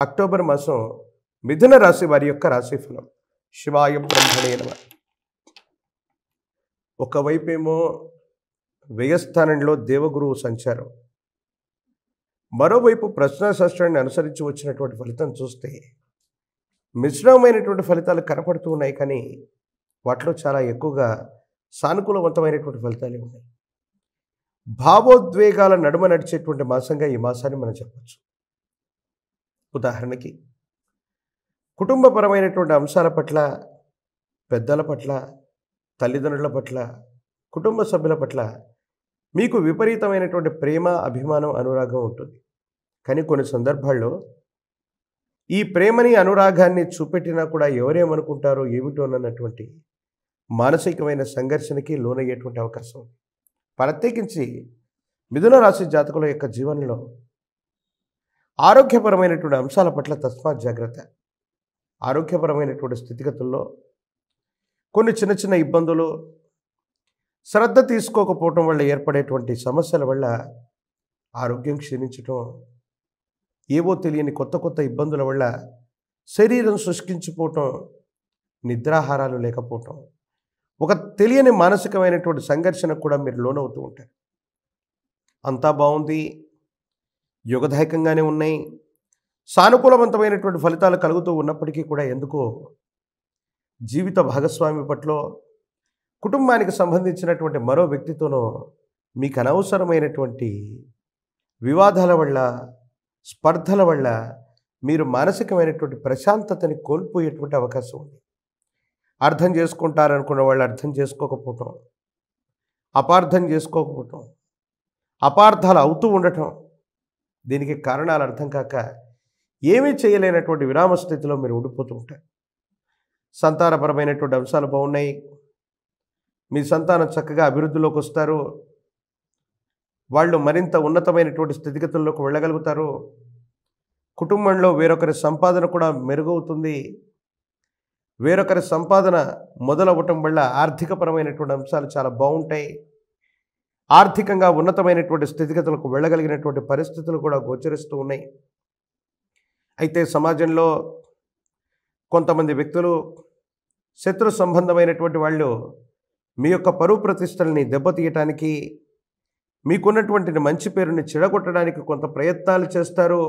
October మాసం మిథున రాశి వారి యొక్క రాశిఫలం. శివాయ బ్రహ్మణే నమః. ఒకవైపేమో వ్యయస్థానంలో దేవగురువు సంచారం, మరోవైపు ప్రశ్నాశాస్త్రాన్ని అనుసరించి వచ్చినటువంటి ఫలితం చూస్తే మిశ్రమమైనటువంటి ఫలితాలు కనపడుతూ ఉన్నాయి. కానీ వాటిలో చాలా ఎక్కువగా సానుకూలవంతమైనటువంటి ఫలితాలే ఉన్నాయి. భావోద్వేగాల నడుమ నడిచేటువంటి మాసంగా ఈ మాసాన్ని మనం చెప్పచ్చు. ఉదాహరణకి కుటుంబపరమైనటువంటి అంశాల పట్ల, పెద్దల పట్ల, తల్లిదండ్రుల పట్ల, కుటుంబ సభ్యుల పట్ల మీకు విపరీతమైనటువంటి ప్రేమ, అభిమానం, అనురాగం ఉంటుంది. కానీ కొన్ని సందర్భాల్లో ఈ ప్రేమని, అనురాగాన్ని చూపెట్టినా కూడా ఎవరేమనుకుంటారో ఏమిటోనన్నటువంటి మానసికమైన సంఘర్షణకి లోనయ్యేటువంటి అవకాశం ఉంది. ప్రత్యేకించి మిథున రాశి జాతకుల యొక్క జీవనంలో ఆరోగ్యపరమైనటువంటి అంశాల పట్ల తస్మాత్ జాగ్రత్త. ఆరోగ్యపరమైనటువంటి స్థితిగతుల్లో కొన్ని చిన్న చిన్న ఇబ్బందులు, శ్రద్ధ తీసుకోకపోవటం వల్ల ఏర్పడేటువంటి సమస్యల వల్ల ఆరోగ్యం క్షీణించటం, ఏవో తెలియని కొత్త కొత్త ఇబ్బందుల వల్ల శరీరం శుష్కించిపోవటం, నిద్రాహారాలు లేకపోవటం, ఒక తెలియని మానసికమైనటువంటి సంఘర్షణకు కూడా మీరు లోనవుతూ ఉంటారు. అంతా బాగుంది, యోగదాయకంగానే ఉన్నాయి, సానుకూలవంతమైనటువంటి ఫలితాలు కలుగుతూ ఉన్నప్పటికీ కూడా ఎందుకో జీవిత భాగస్వామి పట్ల, కుటుంబానికి సంబంధించినటువంటి మరో వ్యక్తితోనో మీకు అనవసరమైనటువంటి వివాదాల వల్ల, స్పర్ధల వల్ల మీరు మానసికమైనటువంటి ప్రశాంతతని కోల్పోయేటువంటి అవకాశం ఉంది. అర్థం చేసుకుంటారనుకున్న వాళ్ళు అర్థం చేసుకోకపోవటం, అపార్థం చేసుకోకపోవటం, అపార్థాలు అవుతూ ఉండటం, దీనికి కారణాలు అర్థం కాక ఏమీ చేయలేనటువంటి విరామ స్థితిలో మీరు ఉండిపోతూ ఉంటారు. సంతానపరమైనటువంటి అంశాలు బాగున్నాయి, మీ సంతానం చక్కగా అభివృద్ధిలోకి వస్తారు, వాళ్ళు మరింత ఉన్నతమైనటువంటి స్థితిగతుల్లోకి వెళ్ళగలుగుతారు, కుటుంబంలో వేరొకరి సంపాదన కూడా మెరుగవుతుంది. వేరొకరి సంపాదన మొదలవ్వటం వల్ల ఆర్థికపరమైనటువంటి అంశాలు చాలా బాగుంటాయి. ఆర్థికంగా ఉన్నతమైనటువంటి స్థితిగతులకు వెళ్ళగలిగినటువంటి పరిస్థితులు కూడా గోచరిస్తూ ఉన్నాయి. అయితే సమాజంలో కొంతమంది వ్యక్తులు, శత్రు సంబంధమైనటువంటి వాళ్ళు మీ యొక్క పరువు ప్రతిష్టల్ని దెబ్బతీయటానికి, మీకున్నటువంటి మంచి పేరుని చెడగొట్టడానికి కొంత ప్రయత్నాలు చేస్తారు.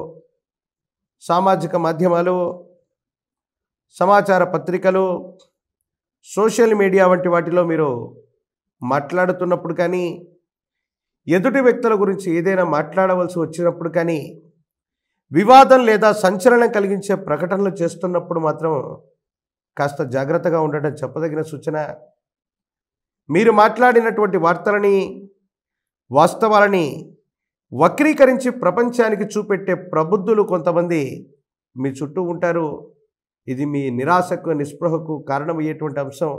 సామాజిక మాధ్యమాలు, సమాచార పత్రికలు, సోషల్ మీడియా వంటి వాటిలో మీరు మాట్లాడుతున్నప్పుడు కానీ, ఎదుటి వ్యక్తుల గురించి ఏదైనా మాట్లాడవలసి వచ్చినప్పుడు కానీ, వివాదం లేదా సంచలనం కలిగించే ప్రకటనలు చేస్తున్నప్పుడు మాత్రం కాస్త జాగ్రత్తగా ఉండడం చెప్పదగిన సూచన. మీరు మాట్లాడినటువంటి వార్తలని, వాస్తవాలని వక్రీకరించి ప్రపంచానికి చూపెట్టే ప్రబుద్ధులు కొంతమంది మీ చుట్టూ ఉంటారు. ఇది మీ నిరాశకు, నిస్పృహకు కారణమయ్యేటువంటి అంశం.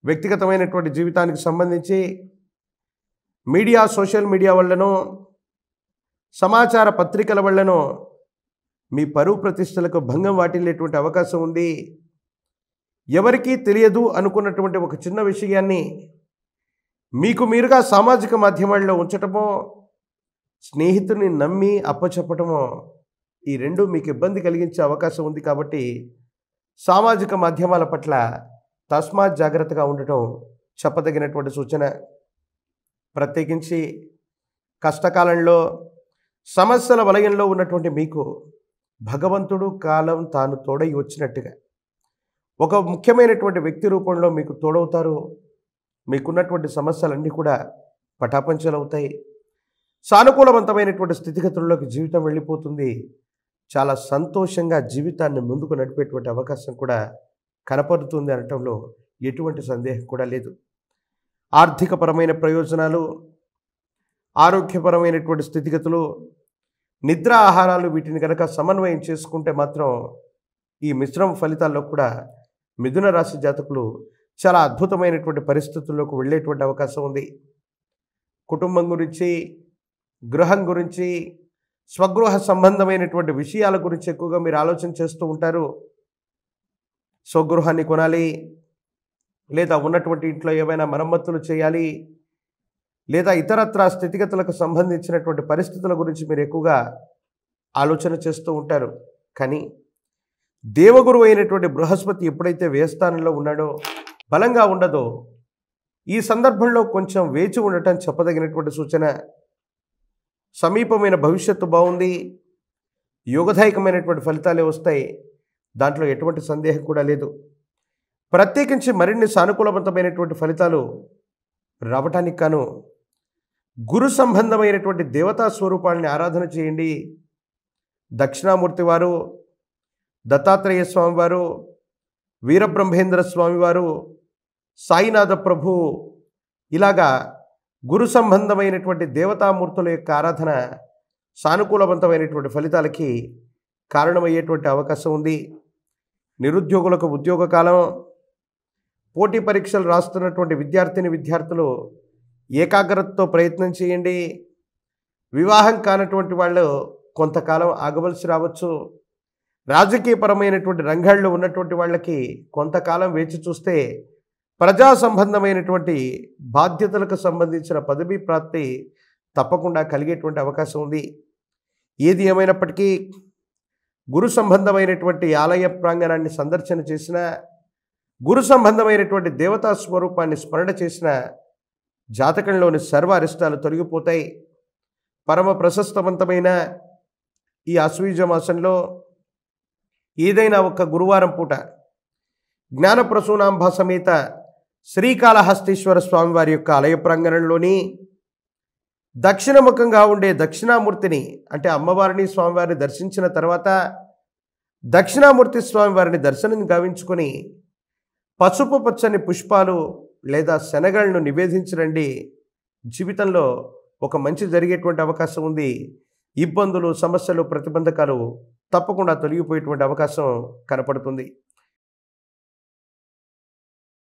వ్యక్తిగతమైనటువంటి జీవితానికి సంబంధించి మీడియా, సోషల్ మీడియా వల్లనో, సమాచార పత్రికల వల్లనో మీ పరువు ప్రతిష్టలకు భంగం వాటిల్లేటువంటి అవకాశం ఉంది. ఎవరికీ తెలియదు అనుకున్నటువంటి ఒక చిన్న విషయాన్ని మీకు మీరుగా సామాజిక మాధ్యమాల్లో ఉంచటమో, స్నేహితుడిని నమ్మి అప్పచెప్పటమో, ఈ రెండు మీకు ఇబ్బంది కలిగించే అవకాశం ఉంది. కాబట్టి సామాజిక మాధ్యమాల పట్ల తస్మాత్ జాగ్రత్తగా ఉండటం చెప్పదగినటువంటి సూచన. ప్రత్యేకించి కష్టకాలంలో, సమస్యల వలయంలో ఉన్నటువంటి మీకు భగవంతుడు, కాలం తాను తోడై వచ్చినట్టుగా ఒక ముఖ్యమైనటువంటి వ్యక్తి రూపంలో మీకు తోడవుతారు. మీకున్నటువంటి సమస్యలన్నీ కూడా పటాపంచలవుతాయి. సానుకూలవంతమైనటువంటి స్థితిగతుల్లోకి జీవితం వెళ్ళిపోతుంది. చాలా సంతోషంగా జీవితాన్ని ముందుకు నడిపేటువంటి అవకాశం కూడా కనపడుతుంది అనటంలో ఎటువంటి సందేహం కూడా లేదు. ఆర్థికపరమైన ప్రయోజనాలు, ఆరోగ్యపరమైనటువంటి స్థితిగతులు, నిద్ర, ఆహారాలు, వీటిని కనుక సమన్వయం చేసుకుంటే మాత్రం ఈ మిశ్రమ ఫలితాల్లో కూడా మిథున రాశి జాతకులు చాలా అద్భుతమైనటువంటి పరిస్థితుల్లోకి వెళ్ళేటువంటి అవకాశం ఉంది. కుటుంబం గురించి, గృహం గురించి, స్వగృహ సంబంధమైనటువంటి విషయాల గురించి ఎక్కువగా మీరు ఆలోచన చేస్తూ ఉంటారు. స్వగృహాన్ని కొనాలి, లేదా ఉన్నటువంటి ఇంట్లో ఏమైనా మరమ్మతులు చేయాలి, లేదా ఇతరత్రా స్థితిగతులకు సంబంధించినటువంటి పరిస్థితుల గురించి మీరు ఎక్కువగా ఆలోచన చేస్తూ ఉంటారు. కానీ దేవగురువు అయినటువంటి బృహస్పతి ఎప్పుడైతే వ్యయస్థానంలో ఉన్నాడో, బలంగా ఉండదో, ఈ సందర్భంలో కొంచెం వేచి ఉండటం చెప్పదగినటువంటి సూచన. సమీపమైన భవిష్యత్తు బాగుంది, యోగదాయకమైనటువంటి ఫలితాలే వస్తాయి, దాంట్లో ఎటువంటి సందేహం కూడా లేదు. ప్రత్యేకించి మరిన్ని సానుకూలవంతమైనటువంటి ఫలితాలు రావటానికి కాను గురు సంబంధమైనటువంటి దేవతా స్వరూపాలని ఆరాధన చేయండి. దక్షిణామూర్తి వారు, దత్తాత్రేయ స్వామివారు, వీరబ్రహ్మేంద్ర స్వామివారు, సాయినాథ ప్రభు, ఇలాగా గురు సంబంధమైనటువంటి దేవతామూర్తుల యొక్క ఆరాధన సానుకూలవంతమైనటువంటి ఫలితాలకి కారణమయ్యేటువంటి అవకాశం ఉంది. నిరుద్యోగులకు ఉద్యోగ కాలం, పోటీ పరీక్షలు రాస్తున్నటువంటి విద్యార్థులు ఏకాగ్రతతో ప్రయత్నం చేయండి. వివాహం కానటువంటి వాళ్ళు కొంతకాలం ఆగవలసి రావచ్చు. రాజకీయపరమైనటువంటి రంగాల్లో ఉన్నటువంటి వాళ్ళకి కొంతకాలం వేచి చూస్తే ప్రజా సంబంధమైనటువంటి బాధ్యతలకు సంబంధించిన పదవీ ప్రాప్తి తప్పకుండా కలిగేటువంటి అవకాశం ఉంది. ఏది ఏమైనప్పటికీ గురు సంబంధమైనటువంటి ఆలయ ప్రాంగణాన్ని సందర్శన చేసిన, గురు సంబంధమైనటువంటి దేవతా స్వరూపాన్ని స్మరణ చేసిన జాతకంలోని సర్వ అరిష్టాలు తొలగిపోతాయి. పరమ ప్రశస్తవంతమైన ఈ ఆశ్వయుజ మాసంలో ఏదైనా ఒక గురువారం పూట జ్ఞానప్రసూనాంబ సమేత శ్రీకాళహస్తీశ్వర స్వామివారి యొక్క ఆలయ ప్రాంగణంలోని దక్షిణముఖంగా ఉండే దక్షిణామూర్తిని, అంటే అమ్మవారిని స్వామివారిని దర్శించిన తర్వాత దక్షిణామూర్తి స్వామివారిని దర్శనం గావించుకొని పసుపు పచ్చని పుష్పాలు లేదా శనగలను నివేదించరండి. జీవితంలో ఒక మంచి జరిగేటువంటి అవకాశం ఉంది. ఇబ్బందులు, సమస్యలు, ప్రతిబంధకాలు తప్పకుండా తొలగిపోయేటువంటి అవకాశం కనపడుతుంది.